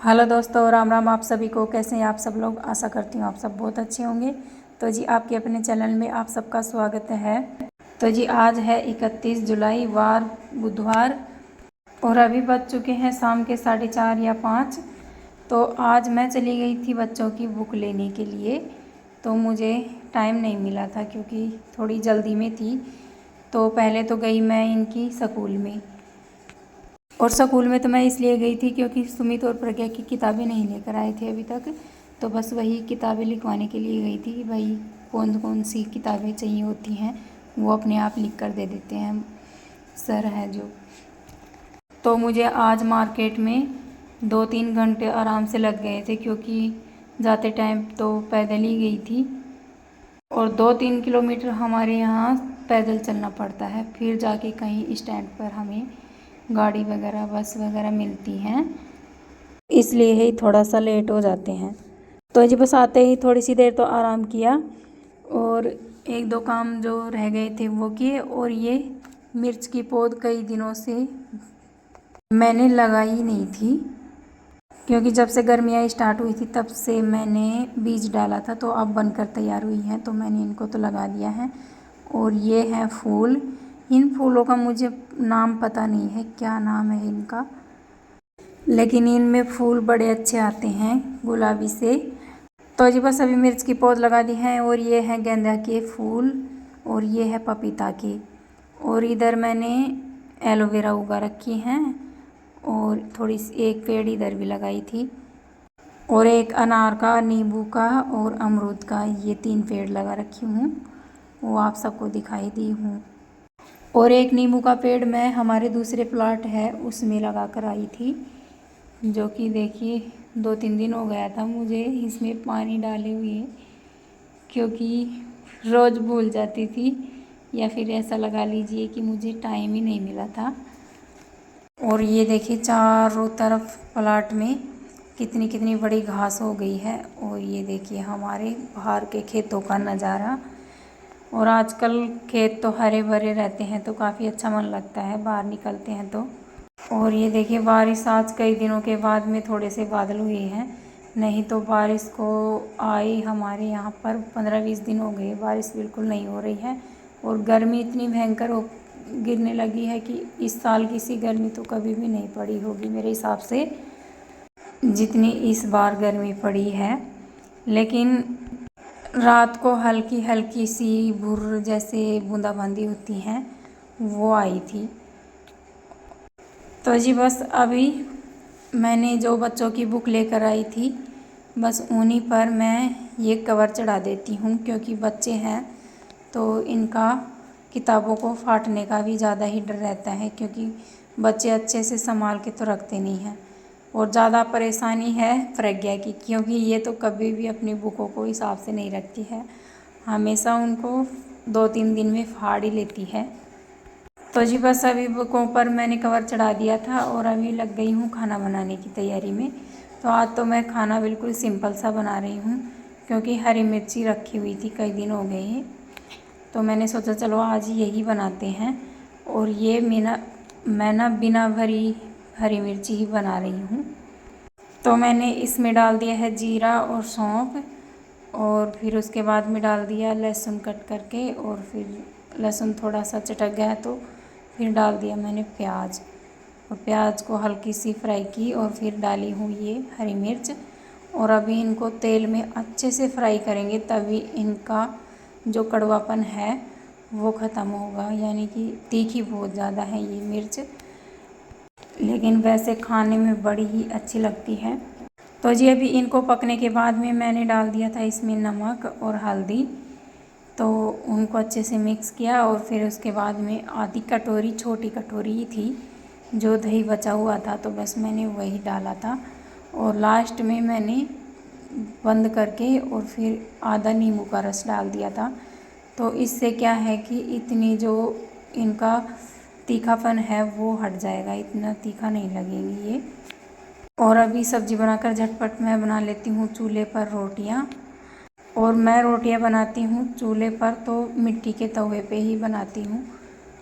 Hello दोस्तों, राम राम आप सभी को। कैसे हैं आप सब लोग? आशा करती हूँ आप सब बहुत अच्छे होंगे। तो जी आपके अपने चैनल में आप सबका स्वागत है। तो जी आज है 31 जुलाई वार बुधवार और अभी बज चुके हैं शाम के 4:30 या 5। तो आज मैं चली गई थी बच्चों की बुक लेने के लिए। तो मुझे टाइम नहीं मिला था क्योंकि थोड़ी जल्दी में थी। तो पहले तो गई मैं इनकी स्कूल में, और स्कूल में तो मैं इसलिए गई थी क्योंकि सुमित और प्रज्ञा की किताबें नहीं लेकर आए थे अभी तक। तो बस वही किताबें लिखवाने के लिए गई थी। भाई कौन कौन सी किताबें चाहिए होती हैं वो अपने आप लिख कर दे देते हैं सर हैं जो। तो मुझे आज मार्केट में 2-3 घंटे आराम से लग गए थे क्योंकि जाते टाइम तो पैदल ही गई थी और 2-3 किलोमीटर हमारे यहाँ पैदल चलना पड़ता है, फिर जाके कहीं स्टैंड पर हमें गाड़ी वगैरह बस वगैरह मिलती हैं, इसलिए ही थोड़ा सा लेट हो जाते हैं। तो जी बस आते ही थोड़ी सी देर तो आराम किया और 1-2 काम जो रह गए थे वो किए। और ये मिर्च की पौध कई दिनों से मैंने लगाई नहीं थी क्योंकि जब से गर्मियाँ स्टार्ट हुई थी तब से मैंने बीज डाला था, तो अब बनकर तैयार हुई हैं। तो मैंने इनको तो लगा दिया है। और ये हैं फूल। इन फूलों का मुझे नाम पता नहीं है क्या नाम है इनका, लेकिन इनमें फूल बड़े अच्छे आते हैं गुलाबी से। तो जी बस अभी मिर्च की पौध लगा दी है। और ये है गेंदा के फूल और ये है पपीता के। और इधर मैंने एलोवेरा उगा रखी हैं और थोड़ी सी एक पेड़ इधर भी लगाई थी। और एक अनार का, नींबू का और अमरूद का, ये 3 पेड़ लगा रखी हूँ, वो आप सबको दिखाई दी हूँ। और एक नींबू का पेड़ मैं हमारे दूसरे प्लाट है उसमें लगा कर आई थी, जो कि देखिए 2-3 दिन हो गया था मुझे इसमें पानी डाले हुए क्योंकि रोज़ भूल जाती थी, या फिर ऐसा लगा लीजिए कि मुझे टाइम ही नहीं मिला था। और ये देखिए चारों तरफ प्लाट में कितनी कितनी बड़ी घास हो गई है। और ये देखिए हमारे बाहर के खेतों का नज़ारा। और आजकल खेत तो हरे भरे रहते हैं तो काफ़ी अच्छा मन लगता है बाहर निकलते हैं तो। और ये देखिए बारिश आज कई दिनों के बाद में थोड़े से बादल हुए हैं, नहीं तो बारिश को आई हमारे यहाँ पर 15-20 दिन हो गए बारिश बिल्कुल नहीं हो रही है। और गर्मी इतनी भयंकर गिरने लगी है कि इस साल की सी गर्मी तो कभी भी नहीं पड़ी होगी मेरे हिसाब से जितनी इस बार गर्मी पड़ी है। लेकिन रात को हल्की हल्की सी भुर्र जैसे बूंदाबांदी होती हैं वो आई थी। तो जी बस अभी मैंने जो बच्चों की बुक लेकर आई थी बस उन्हीं पर मैं ये कवर चढ़ा देती हूँ क्योंकि बच्चे हैं तो इनका किताबों को फाटने का भी ज़्यादा ही डर रहता है क्योंकि बच्चे अच्छे से संभाल के तो रखते नहीं हैं। और ज़्यादा परेशानी है प्रज्ञा की क्योंकि ये तो कभी भी अपनी बुकों को हिसाब से नहीं रखती है, हमेशा उनको 2-3 दिन में फाड़ ही लेती है। तो जी बस अभी बुकों पर मैंने कवर चढ़ा दिया था और अभी लग गई हूँ खाना बनाने की तैयारी में। तो आज तो मैं खाना बिल्कुल सिंपल सा बना रही हूँ क्योंकि हरी मिर्ची रखी हुई थी कई दिन हो गए, तो मैंने सोचा चलो आज यही बनाते हैं। और ये मैं ना बिना भरी हरी मिर्ची ही बना रही हूँ। तो मैंने इसमें डाल दिया है जीरा और सौंफ, और फिर उसके बाद में डाल दिया लहसुन कट करके, और फिर लहसुन थोड़ा सा चटक गया तो फिर डाल दिया मैंने प्याज, और प्याज को हल्की सी फ्राई की और फिर डाली हूँ ये हरी मिर्च। और अभी इनको तेल में अच्छे से फ्राई करेंगे तभी इनका जो कड़वापन है वो ख़त्म होगा, यानी कि तीखी बहुत ज़्यादा है ये मिर्च, लेकिन वैसे खाने में बड़ी ही अच्छी लगती है। तो जी अभी इनको पकने के बाद में मैंने डाल दिया था इसमें नमक और हल्दी, तो उनको अच्छे से मिक्स किया। और फिर उसके बाद में आधी कटोरी, छोटी कटोरी ही थी जो दही बचा हुआ था, तो बस मैंने वही डाला था। और लास्ट में मैंने बंद करके और फिर आधा नींबू का रस डाल दिया था। तो इससे क्या है कि इतनी जो इनका तीखापन है वो हट जाएगा, इतना तीखा नहीं लगेगी ये। और अभी सब्ज़ी बनाकर झटपट मैं बना लेती हूँ चूल्हे पर रोटियाँ। और मैं रोटियाँ बनाती हूँ चूल्हे पर तो मिट्टी के तवे पे ही बनाती हूँ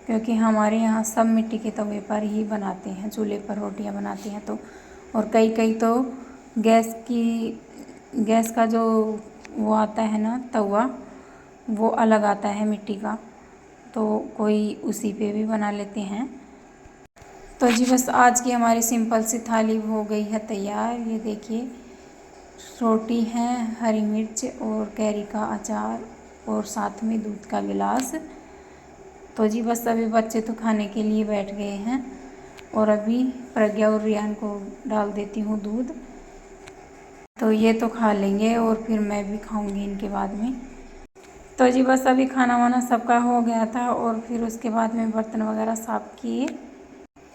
क्योंकि हमारे यहाँ सब मिट्टी के तवे पर ही बनाते हैं, चूल्हे पर रोटियाँ बनाते हैं तो। और कई कई तो गैस का जो वो आता है ना तवा, वो अलग आता है मिट्टी का, तो कोई उसी पे भी बना लेते हैं। तो जी बस आज की हमारी सिंपल सी थाली हो गई है तैयार। ये देखिए, रोटी है, हरी मिर्च और कैरी का अचार और साथ में दूध का गिलास। तो जी बस अभी बच्चे तो खाने के लिए बैठ गए हैं और अभी प्रज्ञा और रियान को डाल देती हूँ दूध, तो ये तो खा लेंगे और फिर मैं भी खाऊंगी इनके बाद में। तो जी बस अभी खाना वाना सबका हो गया था और फिर उसके बाद में बर्तन वगैरह साफ़ किए।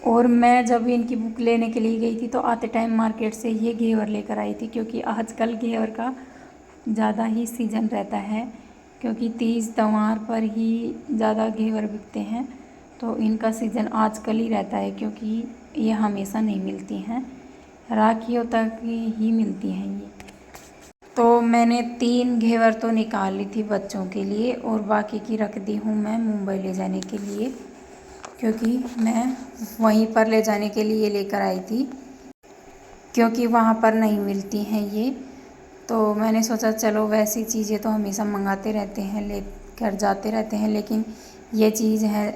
और मैं जब इनकी बुक लेने के लिए गई थी तो आते टाइम मार्केट से ये घेवर लेकर आई थी, क्योंकि आजकल घेवर का ज़्यादा ही सीज़न रहता है, क्योंकि तीज त्योहार पर ही ज़्यादा घेवर बिकते हैं। तो इनका सीज़न आजकल ही रहता है, क्योंकि ये हमेशा नहीं मिलती हैं, राखियों तक ही मिलती हैं ये। तो मैंने 3 घेवर तो निकाल ली थी बच्चों के लिए और बाकी की रख दी हूँ मैं मुंबई ले जाने के लिए, क्योंकि मैं वहीं पर ले जाने के लिए लेकर आई थी, क्योंकि वहाँ पर नहीं मिलती हैं ये। तो मैंने सोचा चलो वैसी चीज़ें तो हमेशा मंगाते रहते हैं, लेकर जाते रहते हैं, लेकिन ये चीज़ है,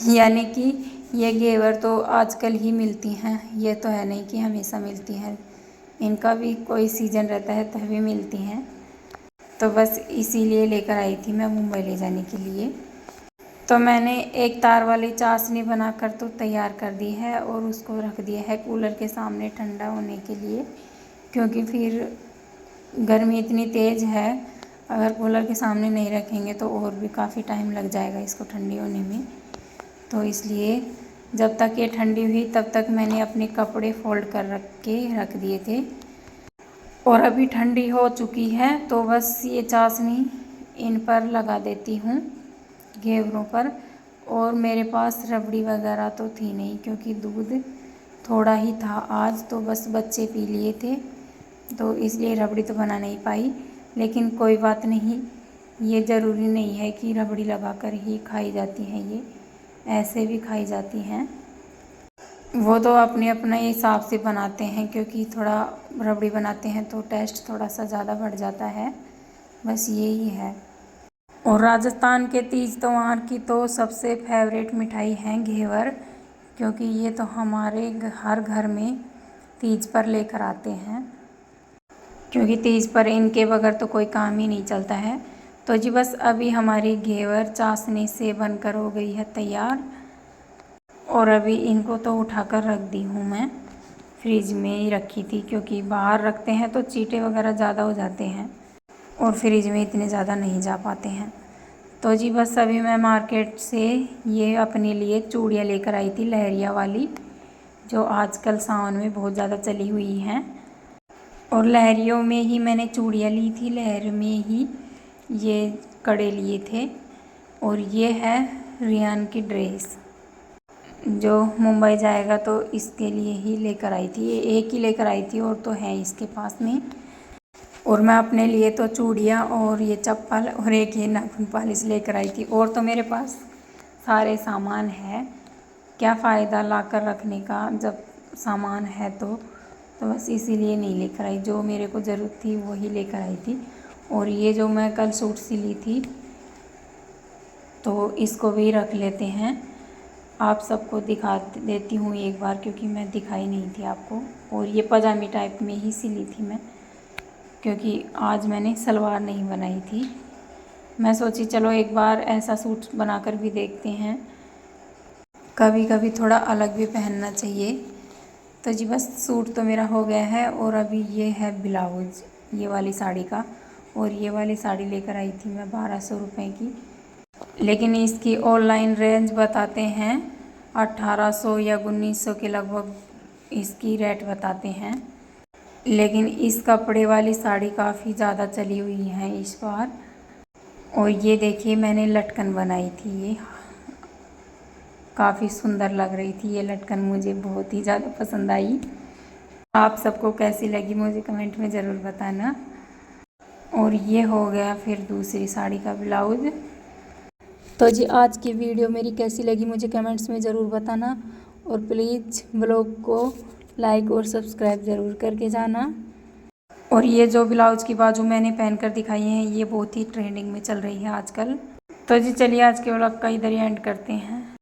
यानी कि ये घेवर तो आजकल ही मिलती हैं, ये तो है नहीं कि हमेशा मिलती हैं, इनका भी कोई सीज़न रहता है तभी मिलती हैं। तो बस इसीलिए लेकर आई थी मैं मुंबई ले जाने के लिए। तो मैंने एक तार वाली चाशनी बनाकर तो तैयार कर दी है और उसको रख दिया है कूलर के सामने ठंडा होने के लिए, क्योंकि फिर गर्मी इतनी तेज़ है, अगर कूलर के सामने नहीं रखेंगे तो और भी काफ़ी टाइम लग जाएगा इसको ठंडी होने में। तो इसलिए जब तक ये ठंडी हुई तब तक मैंने अपने कपड़े फोल्ड कर रख दिए थे। और अभी ठंडी हो चुकी है तो बस ये चाशनी इन पर लगा देती हूँ, घेवरों पर। और मेरे पास रबड़ी वगैरह तो थी नहीं, क्योंकि दूध थोड़ा ही था आज, तो बस बच्चे पी लिए थे, तो इसलिए रबड़ी तो बना नहीं पाई। लेकिन कोई बात नहीं, ये ज़रूरी नहीं है कि रबड़ी लगाकर ही खाई जाती हैं, ये ऐसे भी खाई जाती हैं। वो तो अपने अपने हिसाब से बनाते हैं, क्योंकि थोड़ा रबड़ी बनाते हैं तो टेस्ट थोड़ा सा ज़्यादा बढ़ जाता है, बस यही है। और राजस्थान के तीज त्योहार की तो सबसे फेवरेट मिठाई है घेवर, क्योंकि ये तो हमारे हर घर में तीज पर लेकर आते हैं, क्योंकि तीज पर इनके बगैर तो कोई काम ही नहीं चलता है। तो जी बस अभी हमारी घेवर चाशनी से बनकर हो गई है तैयार, और अभी इनको तो उठाकर रख दी हूँ मैं, फ्रिज में ही रखी थी, क्योंकि बाहर रखते हैं तो चीटे वगैरह ज़्यादा हो जाते हैं और फ्रिज में इतने ज़्यादा नहीं जा पाते हैं। तो जी बस अभी मैं मार्केट से ये अपने लिए चूड़ियाँ लेकर आई थी, लहरिया वाली, जो आजकल सावन में बहुत ज़्यादा चली हुई हैं। और लहरियों में ही मैंने चूड़ियाँ ली थी, लहर में ही ये कड़े लिए थे। और ये है रियान की ड्रेस, जो मुंबई जाएगा तो इसके लिए ही लेकर आई थी, ये एक ही लेकर आई थी और तो है इसके पास में। और मैं अपने लिए तो चूड़ियाँ और ये चप्पल और एक ये नाखून पॉलिश लेकर आई थी। और तो मेरे पास सारे सामान है, क्या फ़ायदा ला कर रखने का जब सामान है तो बस इसीलिए नहीं लेकर आई, जो मेरे को ज़रूरत थी वही लेकर आई थी। और ये जो मैं कल सूट सिली थी तो इसको भी रख लेते हैं, आप सबको दिखा देती हूँ एक बार, क्योंकि मैं दिखाई नहीं थी आपको। और ये पजामी टाइप में ही सिली थी मैं, क्योंकि आज मैंने सलवार नहीं बनाई थी। मैं सोची चलो एक बार ऐसा सूट बनाकर भी देखते हैं, कभी कभी थोड़ा अलग भी पहनना चाहिए। तो जी बस सूट तो मेरा हो गया है। और अभी ये है ब्लाउज ये वाली साड़ी का, और ये वाली साड़ी लेकर आई थी मैं 1200 रुपये की, लेकिन इसकी ऑनलाइन रेंज बताते हैं 1800 या 1900 के लगभग इसकी रेट बताते हैं। लेकिन इस कपड़े वाली साड़ी काफ़ी ज़्यादा चली हुई है इस बार। और ये देखिए मैंने लटकन बनाई थी, ये काफ़ी सुंदर लग रही थी, ये लटकन मुझे बहुत ही ज़्यादा पसंद आई। आप सबको कैसी लगी मुझे कमेंट में ज़रूर बताना। और ये हो गया फिर दूसरी साड़ी का ब्लाउज। तो जी आज की वीडियो मेरी कैसी लगी मुझे कमेंट्स में ज़रूर बताना, और प्लीज़ ब्लॉग को लाइक और सब्सक्राइब ज़रूर करके जाना। और ये जो ब्लाउज़ की बाजू मैंने पहन कर दिखाई है ये बहुत ही ट्रेंडिंग में चल रही है आजकल। तो जी चलिए आज के व्लॉग का इधर ही एंड करते हैं।